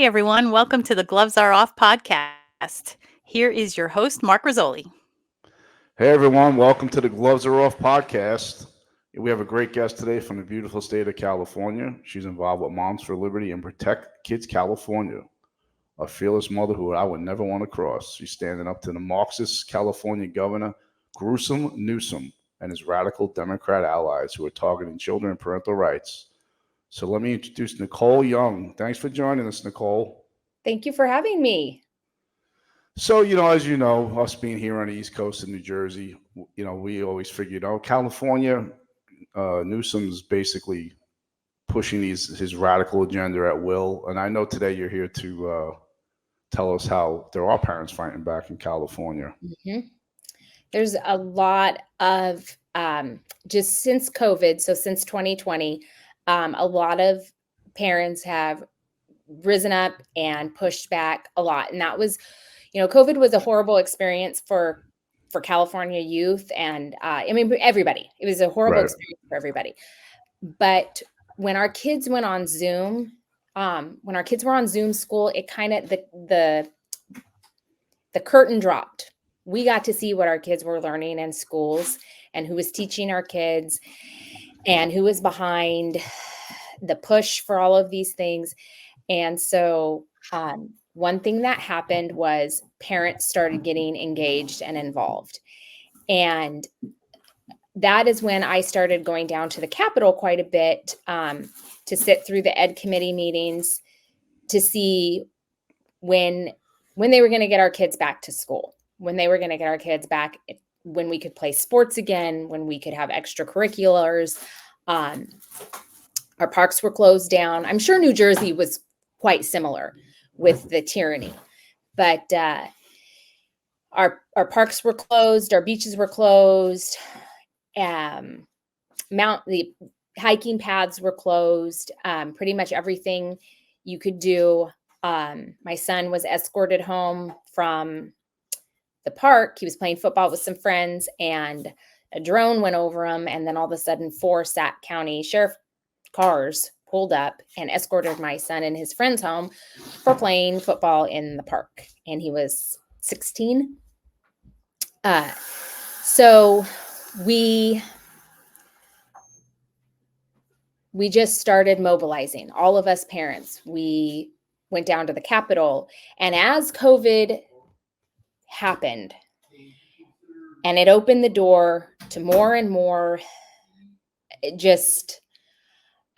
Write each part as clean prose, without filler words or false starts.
everyone. Welcome to the Gloves Are Off podcast. Here is your host, Mark Razzoli. Hey everyone, welcome to the Gloves Are Off podcast. We have a great guest today from the beautiful state of California. She's involved with Moms for Liberty and Protect Kids California, a fearless mother who I would never want to cross. She's standing up to the Marxist California governor, Gruesome Newsom, and his radical Democrat allies who are targeting children and parental rights. So let me introduce Nicolle Young. Thanks for joining us, Nicolle. Thank you for having me. So, as you know, us being here on the East Coast of New Jersey, we always figured, California, Newsom's basically pushing his radical agenda at will. And I know today you're here to tell us how there are parents fighting back in California. Mm-hmm. There's a lot of, just since COVID, so since 2020, a lot of parents have risen up and pushed back a lot. And that was, COVID was a horrible experience for California youth and everybody. It was a horrible experience for everybody. But when our kids went on Zoom, when our kids were on Zoom school, it kind of the curtain dropped. We got to see what our kids were learning in schools and who was teaching our kids and who was behind the push for all of these things. And so one thing that happened was parents started getting engaged and involved. And that is when I started going down to the Capitol quite a bit to sit through the ed committee meetings to see when they were going to get our kids back to school, when they were going to get our kids back, when we could play sports again, when we could have extracurriculars. Our parks were closed down. I'm sure New Jersey was quite similar with the tyranny, but our parks were closed, our beaches were closed, the hiking paths were closed, pretty much everything you could do. My son was escorted home from the park. He was playing football with some friends and a drone went over him. And then all of a sudden 4 Sac County sheriff cars pulled up and escorted my son and his friends home for playing football in the park. And he was 16. So we just started mobilizing, all of us parents. We went down to the Capitol, and as COVID happened and it opened the door to more and more just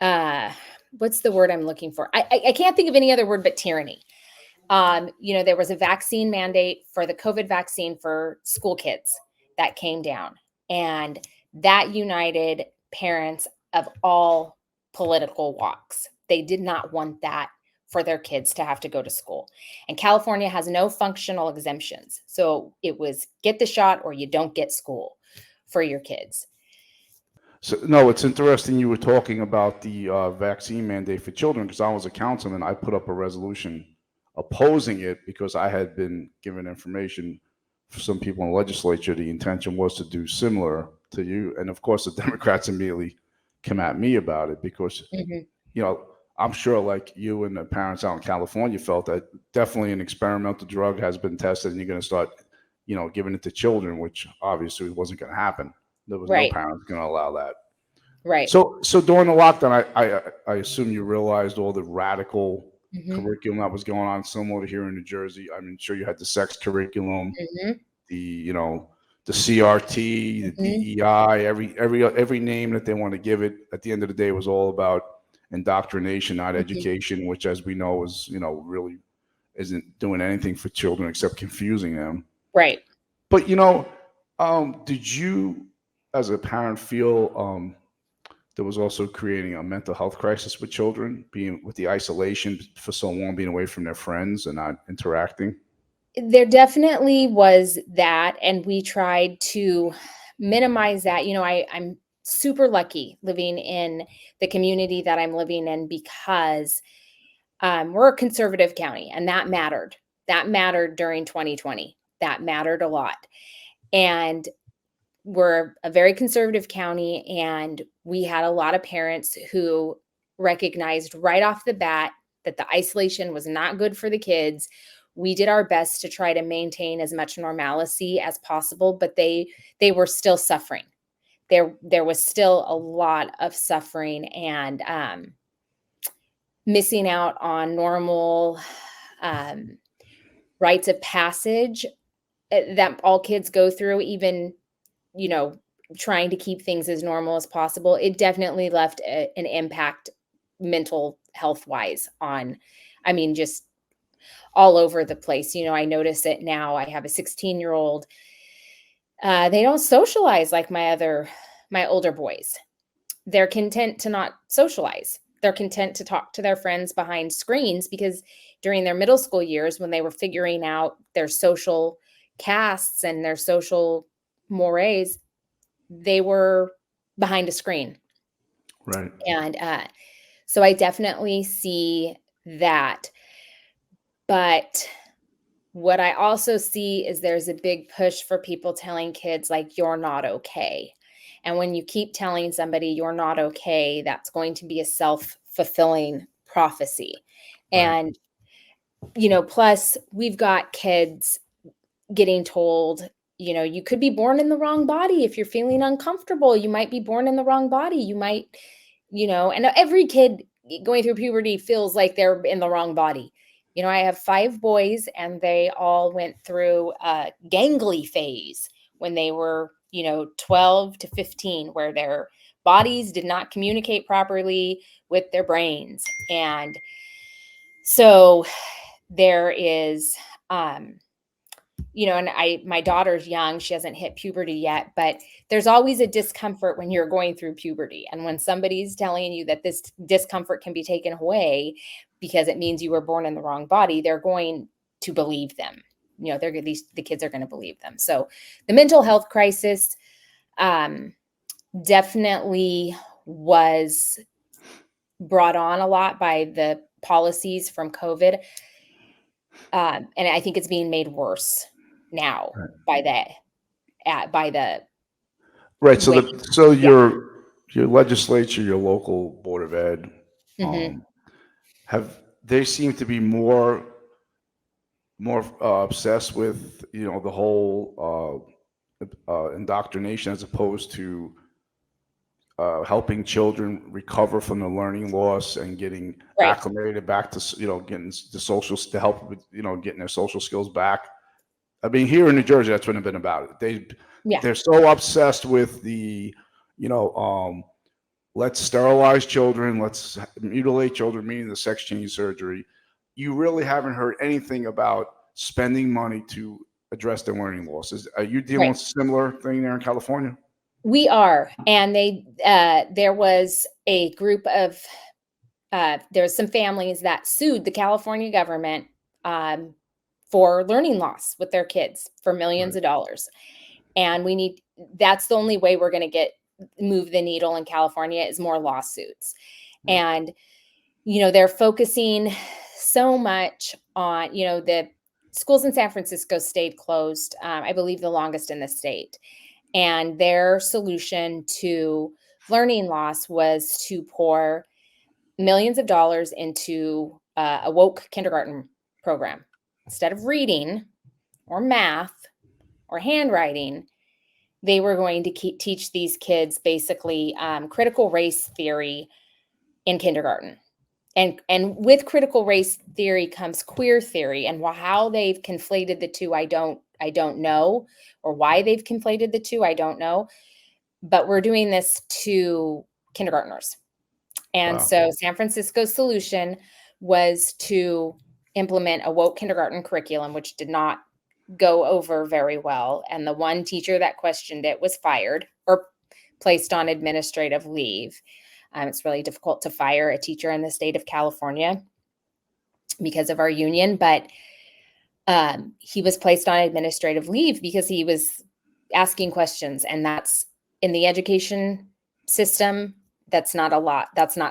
what's the word I'm looking for? I can't think of any other word but tyranny. There was a vaccine mandate for the COVID vaccine for school kids that came down, and that united parents of all political walks. They did not want that for their kids to have to go to school. And California has no functional exemptions. So it was get the shot or you don't get school for your kids. So, no, it's interesting you were talking about the vaccine mandate for children, because I was a councilman. I put up a resolution opposing it because I had been given information for some people in the legislature. The intention was to do similar to you. And of course, the Democrats immediately came at me about it because, I'm sure like you and the parents out in California felt that definitely an experimental drug has been tested and you're going to start, giving it to children, which obviously wasn't going to happen. There was no parents going to allow that. Right. So during the lockdown, I assume you realized all the radical curriculum that was going on, similar to here in New Jersey. I'm sure you had the sex curriculum, the CRT, the DEI, every name that they want to give it. At the end of the day, it was all about indoctrination, not education, which, as we know, is really isn't doing anything for children except confusing them. Right. But did you, as a parent, feel there was also creating a mental health crisis with children, being with the isolation for so long, being away from their friends and not interacting? There definitely was that, and we tried to minimize that. I'm super lucky living in the community that I'm living in because we're a conservative county, and that mattered. That mattered during 2020. That mattered a lot. And we're a very conservative county, and we had a lot of parents who recognized right off the bat that the isolation was not good for the kids. We did our best to try to maintain as much normalcy as possible, but they were still suffering. There was still a lot of suffering and missing out on normal rites of passage that all kids go through, even, trying to keep things as normal as possible. It definitely left an impact mental health wise on, just all over the place. I notice it now. I have a 16-year-old. They don't socialize like my older boys. They're content to not socialize. They're content to talk to their friends behind screens, because during their middle school years, when they were figuring out their social casts and their social mores, they were behind a screen. Right. And so I definitely see that. But what I also see is there's a big push for people telling kids, like, you're not okay. And when you keep telling somebody you're not okay, that's going to be a self-fulfilling prophecy. Right. And, plus we've got kids getting told, you could be born in the wrong body. If you're feeling uncomfortable, you might be born in the wrong body. You might, and every kid going through puberty feels like they're in the wrong body. I have 5 boys, and they all went through a gangly phase when they were, 12 to 15, where their bodies did not communicate properly with their brains. And so there is, and my daughter's young, she hasn't hit puberty yet, but there's always a discomfort when you're going through puberty. And when somebody's telling you that this discomfort can be taken away because it means you were born in the wrong body, they're going to believe them. The kids are going to believe them. So the mental health crisis definitely was brought on a lot by the policies from COVID. And I think it's being made worse now by the Right. So Yeah. your legislature, your local board of ed, they seem to be more obsessed with the whole indoctrination, as opposed to helping children recover from the learning loss and getting Right. acclimated back to getting the social, to help with getting their social skills back. I mean, here in New Jersey, that's what it's been about. They're so obsessed with the let's sterilize children, let's mutilate children, meaning the sex change surgery. You really haven't heard anything about spending money to address their learning losses. Are you dealing with a similar thing there in California? We are. And there was a group of, there's some families that sued the California government for learning loss with their kids for millions of dollars. And that's the only way we're going to move the needle in California, is more lawsuits. And, they're focusing so much on, the schools in San Francisco stayed closed, I believe the longest in the state. And their solution to learning loss was to pour millions of dollars into a woke kindergarten program. Instead of reading or math or handwriting, they were going to teach these kids basically critical race theory in kindergarten. And with critical race theory comes queer theory, and how they've conflated the two, I don't know, or why they've conflated the two, I don't know. But we're doing this to kindergartners. And so San Francisco's solution was to implement a woke kindergarten curriculum, which did not go over very well. And the one teacher that questioned it was fired or placed on administrative leave. It's really difficult to fire a teacher in the state of California because of our union, but he was placed on administrative leave because he was asking questions, and that's in the education system. That's not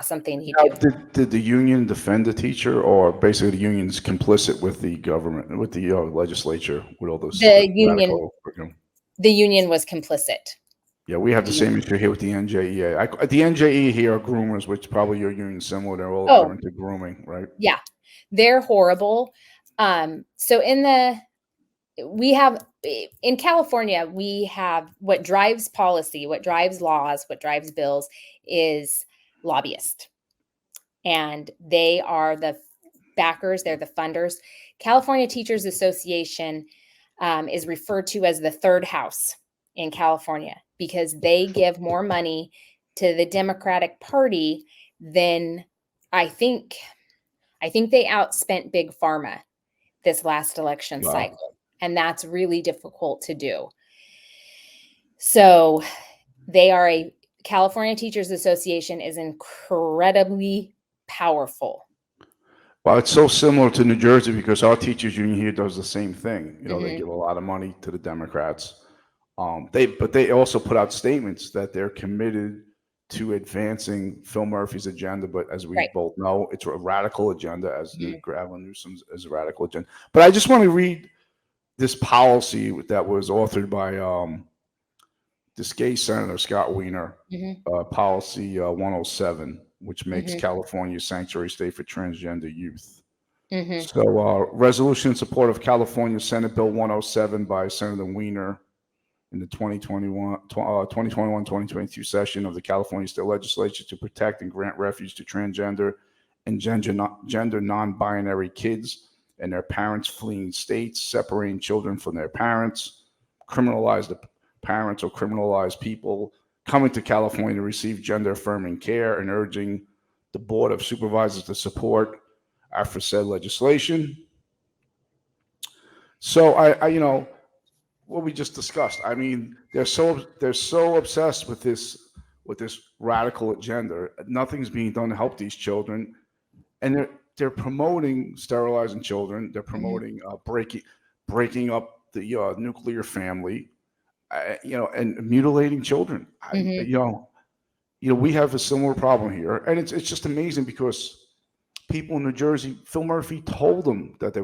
something he did. Did the union defend the teacher, or basically the union's complicit with the government, with the legislature, with all those? The union was complicit. Yeah, we have the same issue here with the NJEA. The NJE here are groomers, which probably your union's similar. They're all into grooming, right? Yeah, They're horrible. So in California, we have what drives policy, what drives laws, what drives bills is lobbyists. And they are the backers, they're the funders. California Teachers Association is referred to as the third house in California because they give more money to the Democratic Party than I think they outspent Big Pharma this last election Wow. cycle. And that's really difficult to do. So California Teachers Association is incredibly powerful. Well, it's so similar to New Jersey because our teachers union here does the same thing. You know, they Mhm. give a lot of money to the Democrats. They also put out statements that they're committed to advancing Phil Murphy's agenda. But as we Right. both know, it's a radical agenda, as Mhm. Gavin Newsom's is a radical agenda. But I just want to read this policy that was authored by this gay senator, Scott Wiener, Mhm. policy 107, which makes Mhm. California a sanctuary state for transgender youth. Mhm. So, resolution in support of California Senate Bill 107 by Senator Wiener in the 2021-2022 session of the California State Legislature to protect and grant refuge to transgender and gender non-binary kids and their parents fleeing states, separating children from their parents, criminalize the parents or criminalize people coming to California to receive gender-affirming care, and urging the Board of Supervisors to support aforesaid legislation. So I what we just discussed. I mean, they're so obsessed with this radical agenda. Nothing's being done to help these children, and they're promoting sterilizing children. They're Mhm. promoting breaking up the nuclear family, and mutilating children. Mhm. We have a similar problem here, and it's just amazing because people in New Jersey, Phil Murphy told them that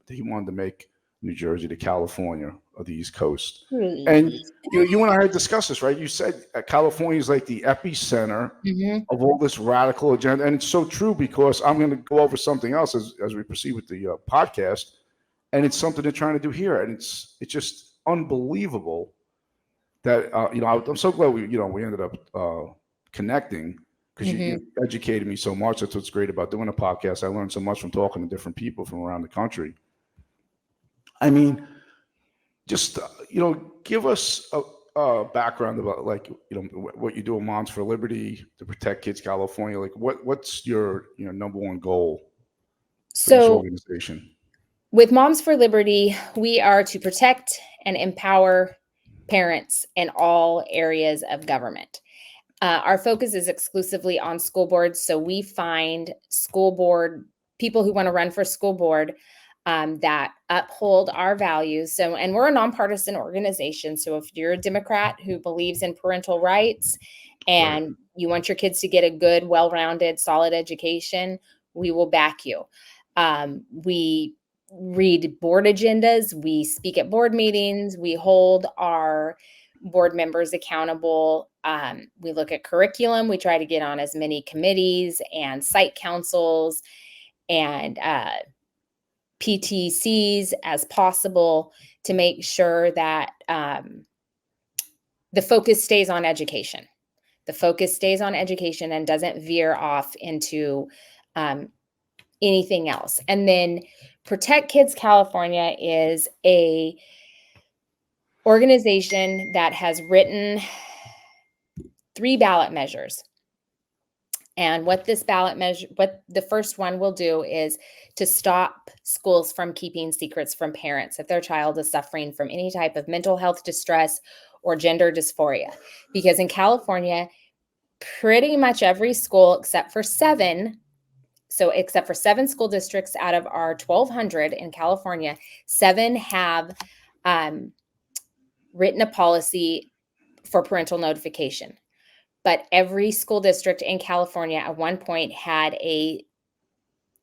he wanted to make New Jersey to California or the East Coast. And you and I had discussed this, right? You said California is like the epicenter Mhm. of all this radical agenda, and it's so true because I'm going to go over something else as we proceed with the podcast, and it's something they're trying to do here, and it's just unbelievable that I'm so glad we ended up connecting because you Mhm. educated me so much. That's what's great about doing a podcast. I learned so much from talking to different people from around the country. I mean, just give us a background about what you do at Moms for Liberty to protect kids California. Like what's your number one goal for this So organization? with Moms for Liberty, we are to protect and empower parents in all areas of government. Our focus is exclusively on school boards. So we find school board people who want to run for school board that uphold our values. So, and we're a nonpartisan organization. So if you're a Democrat who believes in parental rights and you want your kids to get a good, well-rounded, solid education, we will back you. We read board agendas, we speak at board meetings, we hold our board members accountable. We look at curriculum. We try to get on as many committees and site councils and PTCs as possible to make sure that the focus stays on education. The focus stays on education and doesn't veer off into anything else. And then Protect Kids California is a organization that has written 3 ballot measures. And what the first one will do is to stop schools from keeping secrets from parents if their child is suffering from any type of mental health distress or gender dysphoria. Because in California, pretty much every school except for 7 school districts out of our 1,200 in California, 7 have written a policy for parental notification. But every school district in California at one point had a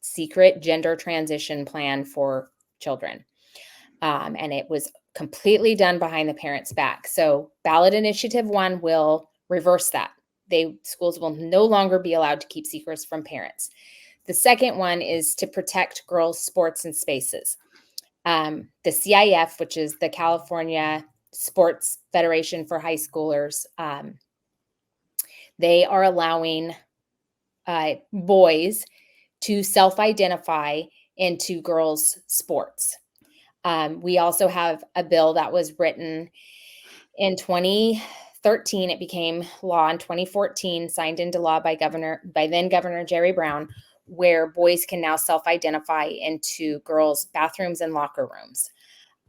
secret gender transition plan for children. And it was completely done behind the parents' back. So ballot initiative 1 will reverse that. Schools will no longer be allowed to keep secrets from parents. The second one is to protect girls' sports and spaces. The CIF, which is the California Sports Federation for High Schoolers, they are allowing boys to self-identify into girls' sports. We also have a bill that was written in 2013. It became law in 2014, signed into law by then Governor Jerry Brown, where boys can now self-identify into girls' bathrooms and locker rooms.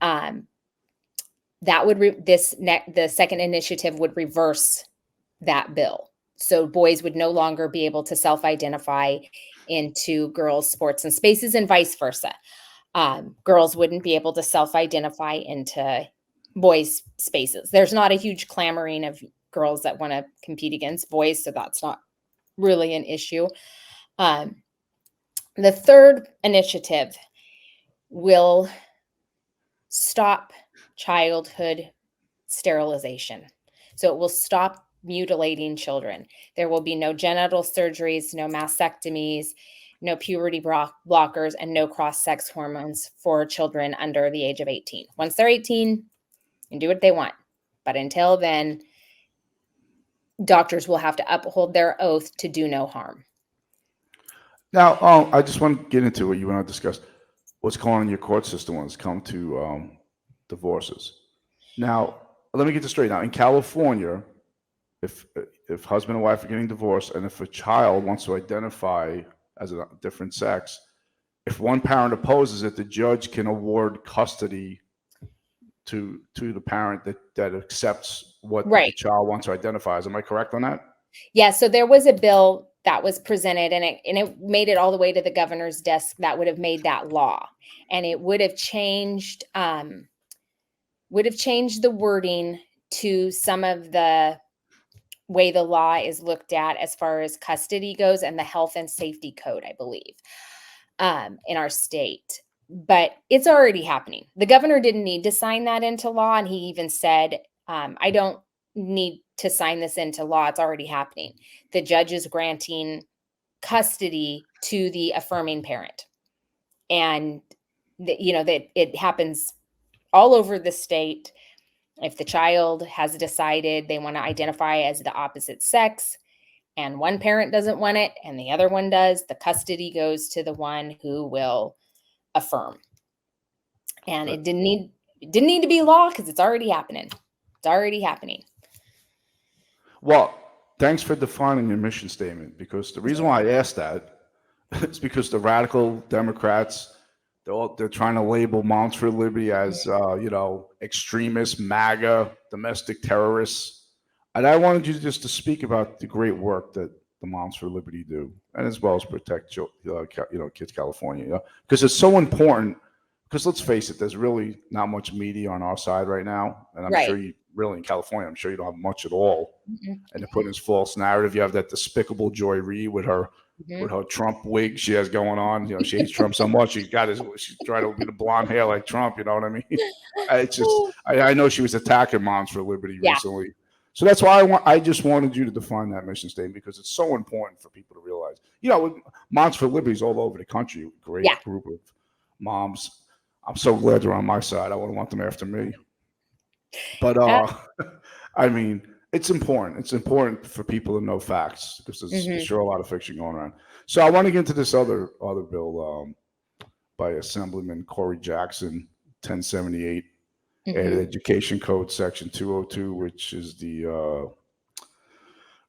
That would the second initiative would reverse that bill. So boys would no longer be able to self-identify into girls' sports and spaces, and vice versa. Girls wouldn't be able to self-identify into boys' spaces. There's not a huge clamoring of girls that want to compete against boys, so that's not really an issue. The third initiative will stop childhood sterilization. So it will stop mutilating children. There will be no genital surgeries, no mastectomies, no puberty blockers, and no cross-sex hormones for children under the age of 18. Once they're 18, they can do what they want. But until then, doctors will have to uphold their oath to do no harm. Now, I just want to get into what you want to discuss. What's going on in your court system when it's come to divorces. Now, let me get this straight. Now, in California, if husband and wife are getting divorced, and if a child wants to identify as a different sex, if one parent opposes it, the judge can award custody to the parent that accepts what the child wants to identify as. Am I correct on that? Yeah. So there was a bill that was presented, and it made it all the way to the governor's desk that would have made that law, and it would have changed the wording to some of the way the law is looked at as far as custody goes, and the health and safety code, I believe, in our state. But it's already happening. The governor didn't need to sign that into law, and he even said, I don't need to sign this into law. It's already happening. The judge is granting custody to the affirming parent. And, that it happens all over the state. If the child has decided they want to identify as the opposite sex, and one parent doesn't want it and the other one does, the custody goes to the one who will affirm. And it didn't need to be law, because it's already happening. It's already happening. Well, thanks for defining your mission statement, because the reason why I asked that is because the radical Democrats, they're trying to label Moms for Liberty as extremist, MAGA, domestic terrorists. And I wanted you just to speak about the great work that the Moms for Liberty do, and as well as protect Kids California, because it's so important. Because let's face it, there's really not much media on our side right now, and I'm sure you really in California, I'm sure you don't have much at all. Mm-hmm. And they're putting this false narrative. You have that despicable Joy Reid with her Trump wig she has going on. She hates Trump so much. She's trying to be the blonde hair like Trump. You know what I mean? It's just I know she was attacking Moms for Liberty recently. So that's why I just wanted you to define that mission statement, because it's so important for people to realize. Moms for Liberty is all over the country. Great group of moms. I'm so glad they're on my side. I wouldn't want them after me. But I mean, it's important. It's important for people to know facts, because there's sure a lot of fiction going around. So I want to get into this other bill by Assemblyman Corey Jackson, 1078, Added Education Code Section 202, which is the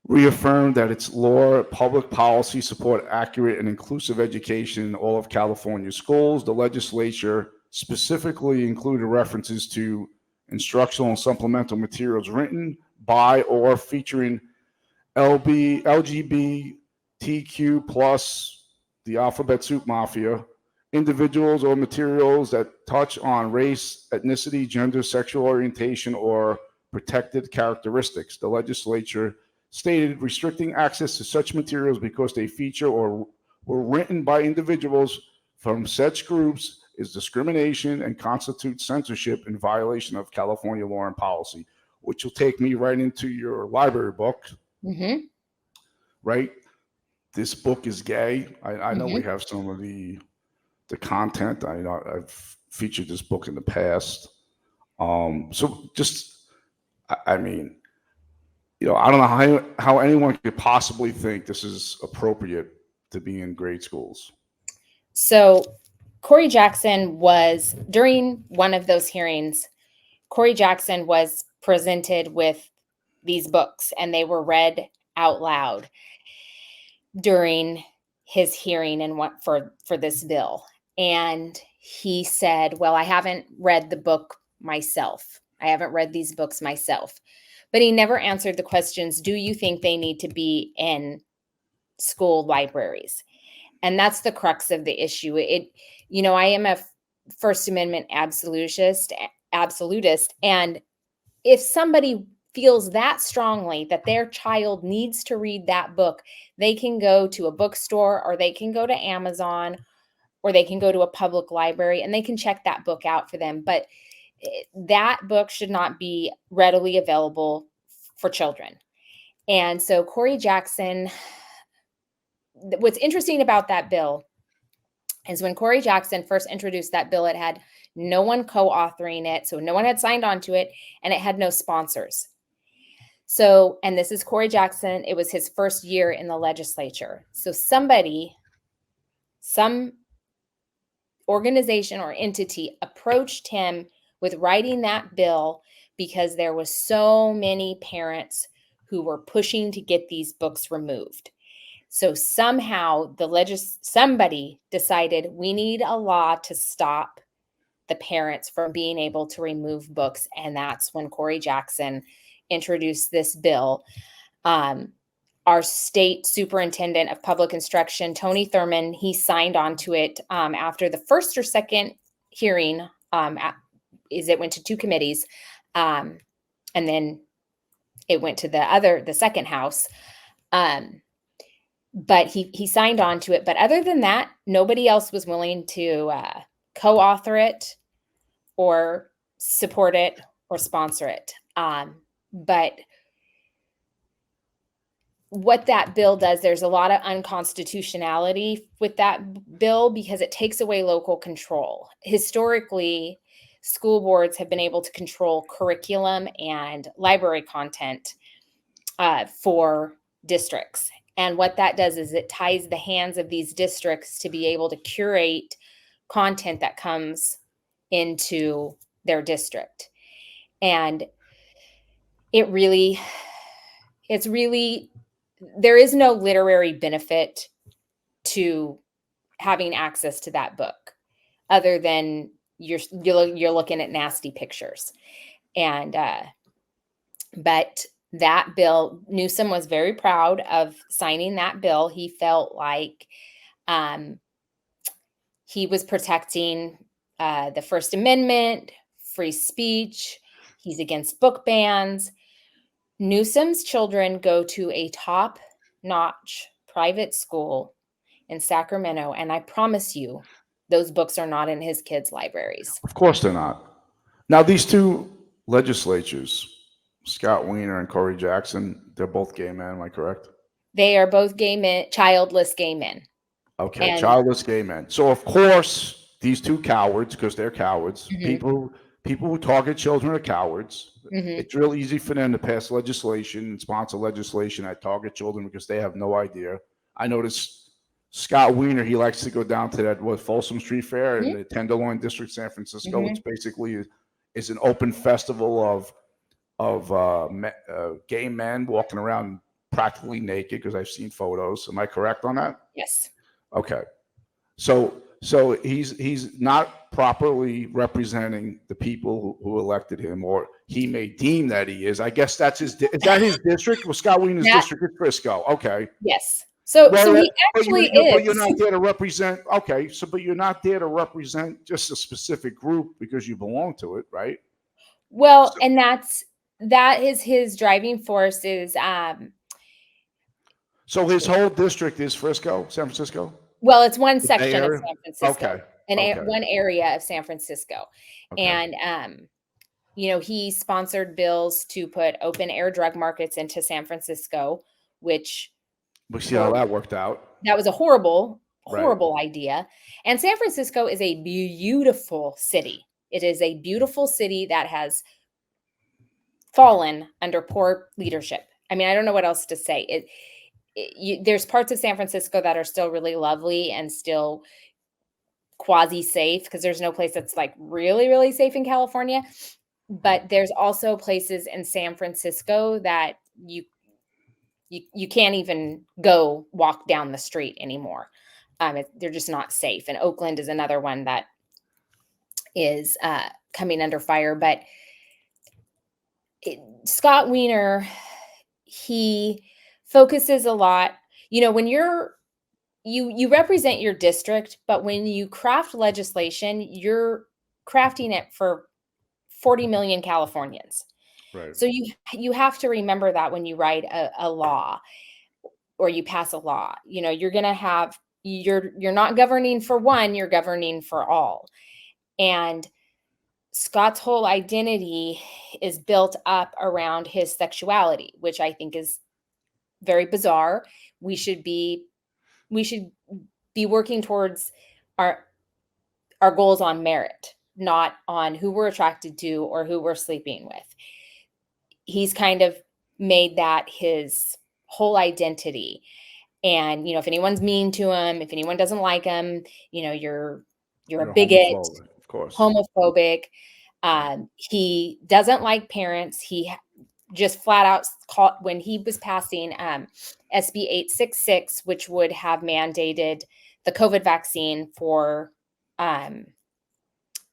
reaffirmed that its law, public policy support accurate and inclusive education in all of California schools. The legislature specifically included references to instructional and supplemental materials written by or featuring LGBTQ plus the alphabet soup mafia individuals, or materials that touch on race, ethnicity, gender, sexual orientation, or protected characteristics. The legislature stated restricting access to such materials because they feature or were written by individuals from such groups is discrimination and constitutes censorship in violation of California law and policy, which will take me right into your library book. Right? this book is gay. I know we Mhm. have some of the content. I know I've featured this book in the past. So just, I mean, I don't know how anyone could possibly think this is appropriate to be in grade schools. So Corey Jackson was, during one of those hearings, Corey Jackson was presented with these books and they were read out loud during his hearing and what for this bill. And he said, "Well, I haven't read the book myself. I haven't read these books myself." But he never answered the questions, do you think they need to be in school libraries? And that's the crux of the issue. I am a First Amendment absolutist, and if somebody feels that strongly that their child needs to read that book, they can go to a bookstore or they can go to Amazon or they can go to a public library and they can check that book out for them. But that book should not be readily available for children. And so Corey Jackson, what's interesting about that bill is when Corey Jackson first introduced that bill, it had no one co-authoring it. So no one had signed on to it and it had no sponsors. So, and this is Corey Jackson. It was his first year in the legislature. So some organization or entity approached him with writing that bill because there was so many parents who were pushing to get these books removed. So somehow somebody decided we need a law to stop the parents from being able to remove books. And that's when Corey Jackson introduced this bill. Our state superintendent of public instruction, Tony Thurman, he signed on to it after the first or second hearing. It went to two committees, and then it went to the second house. But he signed on to it. But other than that, nobody else was willing to co-author it or support it or sponsor it. But what that bill does, there's a lot of unconstitutionality with that bill because it takes away local control. Historically, school boards have been able to control curriculum and library content for districts. And what that does is it ties the hands of these districts to be able to curate content that comes into their district. And it's really, there is no literary benefit to having access to that book other than you're looking at nasty pictures. And but that bill, Newsom was very proud of signing that bill. He felt like he was protecting the First Amendment, free speech. He's against book bans. Newsom's children go to a top-notch private school in Sacramento, and I promise you, those books are not in his kids' libraries. Of course they're not. Now, these two legislatures, Scott Wiener and Corey Jackson, they're both gay men, am I correct? They are both gay men, childless gay men. Okay, And childless gay men. So, of course, these two cowards, because they're cowards, Mhm. people who target children are cowards. Mhm. It's real easy for them to pass legislation and sponsor legislation that target children because they have no idea. I noticed Scott Wiener, he likes to go down to that Folsom Street Fair in Mhm. the Tenderloin District, San Francisco, Mhm. which basically is an open festival of gay men walking around practically naked. Because I've seen photos. Am I correct on that? Yes. Okay. So he's not properly representing the people who elected him, or he may deem that he is. I guess that's is that his district? Well, Scott Wiener's district is Frisco. Okay. Yes. So he but actually you're is. not there to represent. Okay. But you're not there to represent just a specific group because you belong to it, right? Well, So, and that is his driving force is so his whole district is Frisco, San Francisco? well, it's one The Bay section of Area? San Francisco, Okay. one area of San Francisco. Okay. And he sponsored bills to put open air drug markets into San Francisco, which We see how that worked out. That was a horrible, Right. horrible idea. And San Francisco is a beautiful city. It is a beautiful city that has fallen under poor leadership. I mean, I don't know what else to say. There's parts of San Francisco that are still really lovely and still quasi safe, because there's no place that's like really, really safe in California. But there's also places in San Francisco that you can't even go walk down the street anymore. They're just not safe. And Oakland is another one that is coming under fire. But Scott Wiener, he focuses a lot, when you represent your district, but when you craft legislation, you're crafting it for 40 million Californians. Right. So you have to remember that when you write a law or you pass a law, you're going to have, you're not governing for one, you're governing for all. And Scott's whole identity is built up around his sexuality, which I think is very bizarre. We should be working towards our goals on merit, not on who we're attracted to or who we're sleeping with. He's kind of made that his whole identity. And, if anyone's mean to him, if anyone doesn't like him, you're a bigot, homophobic, of course. homophobic. He doesn't like parents. He just flat out called, when he was passing SB 866, which would have mandated the COVID vaccine for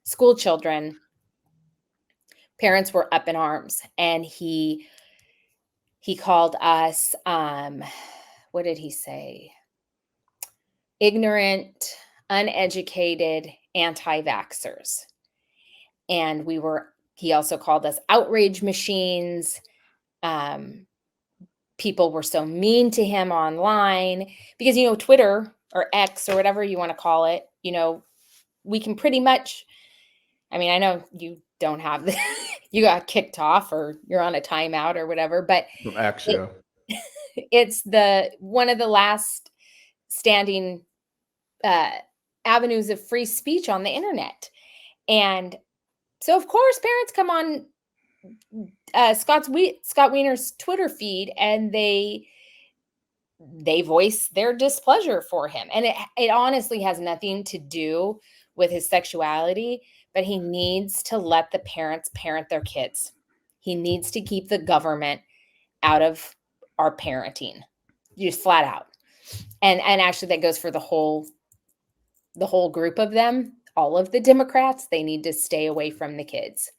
school children, parents were up in arms. And he called us, what did he say? Ignorant, uneducated, anti-vaxxers. And he also called us outrage machines. People were so mean to him online because, Twitter or X or whatever you want to call it, we can pretty much, I mean, I know you don't have you got kicked off or you're on a timeout or whatever, but From X, yeah. It's one of the last standing avenues of free speech on the internet. And so, of course, parents come on Scott Wiener's Twitter feed and they voice their displeasure for him. And it honestly has nothing to do with his sexuality, but he needs to let the parents parent their kids. He needs to keep the government out of our parenting, just flat out. And actually that goes for the whole group of them, all of the Democrats. They need to stay away from the kids.